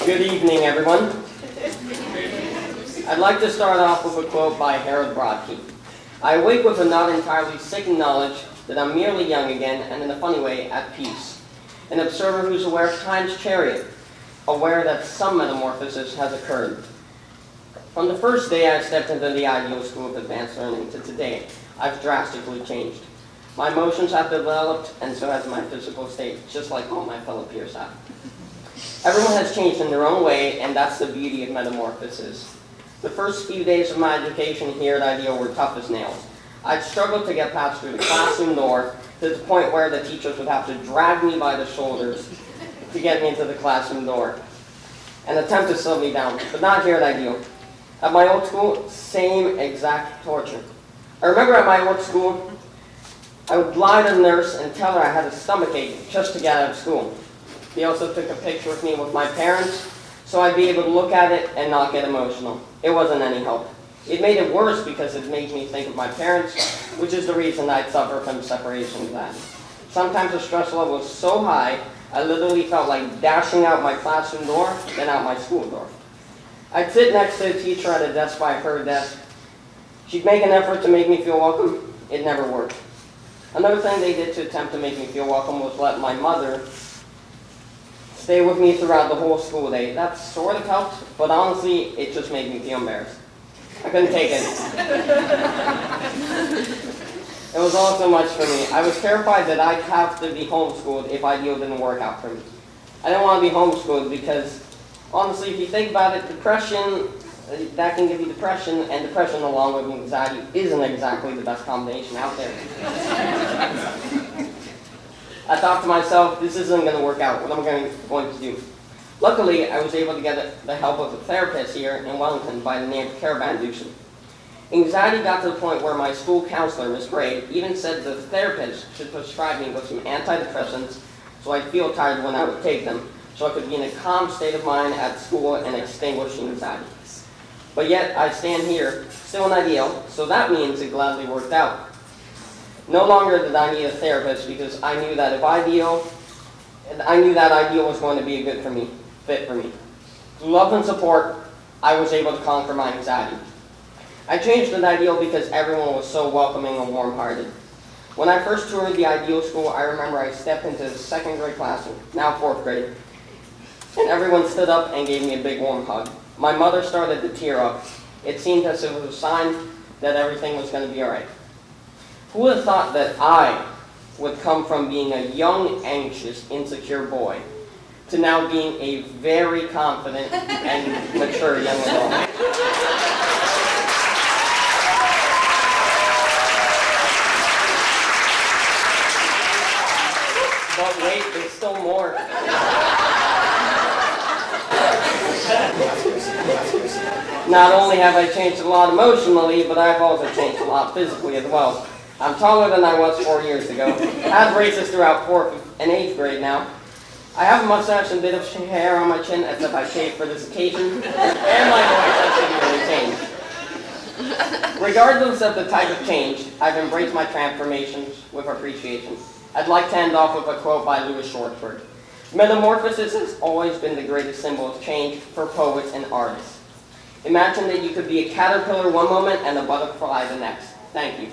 Good evening, everyone. I'd like to start off with a quote by Harold Brodkey. I awake with a not entirely sickened knowledge that I'm merely young again and in a funny way at peace. An observer who's aware of time's chariot, aware that some metamorphosis has occurred. From the first day I stepped into the ideal school of advanced learning to today, I've drastically changed. My emotions have developed, and so has my physical state, just like all my fellow peers have. Everyone has changed in their own way, and that's the beauty of metamorphosis. The first few days of my education here at Ideal were tough as nails. I'd struggled to get past through the classroom door to the point where the teachers would have to drag me by the shoulders to get me into the classroom door and attempt to slow me down, but not here at Ideal. At my old school, same exact torture. I remember at my old school, I would lie to the nurse and tell her I had a stomachache just to get out of school. They also took a picture of me with my parents, so I'd be able to look at it and not get emotional. It wasn't any help. It made it worse because it made me think of my parents, which is the reason I'd suffer from separation anxiety. Sometimes the stress level was so high, I literally felt like dashing out my classroom door, then out my school door. I'd sit next to a teacher at a desk by her desk. She'd make an effort to make me feel welcome. It never worked. Another thing they did to attempt to make me feel welcome was let my mother stay with me throughout the whole school day. That sort of helped, but honestly, it just made me feel embarrassed. I couldn't take it. It was all so much for me. I was terrified that I'd have to be homeschooled if Ideal didn't work out for me. I didn't want to be homeschooled because, honestly, if you think about it, depression, that can give you depression, and depression along with anxiety isn't exactly the best combination out there. I thought to myself, this isn't going to work out. What am I going to do? Luckily, I was able to get the help of a therapist here in Wellington by the name of Caravan Dushin. Anxiety got to the point where my school counselor, Ms. Gray, even said the therapist should prescribe me with some antidepressants so I'd feel tired when I would take them, so I could be in a calm state of mind at school and extinguish anxiety. But yet, I stand here, still an Ideal, so that means it gladly worked out. No longer did I need a therapist because I knew that Ideal was going to be a good fit for me. Through love and support, I was able to conquer my anxiety. I changed at Ideal because everyone was so welcoming and warm-hearted. When I first toured the Ideal school, I remember I stepped into the second grade classroom, now fourth grade, and everyone stood up and gave me a big warm hug. My mother started to tear up. It seemed as if it was a sign that everything was going to be all right. Who would have thought that I would come from being a young, anxious, insecure boy to now being a very confident and mature young adult? But wait, there's still more. Not only have I changed a lot emotionally, but I've also changed a lot physically as well. I'm taller than I was 4 years ago. I have braces throughout 4th and 8th grade now. I have a mustache and a bit of hair on my chin as if I shaved for this occasion. And my voice has significantly changed. Regardless of the type of change, I've embraced my transformations with appreciation. I'd like to end off with a quote by Louis Schwartzberg. Metamorphosis has always been the greatest symbol of change for poets and artists. Imagine that you could be a caterpillar one moment and a butterfly the next. Thank you.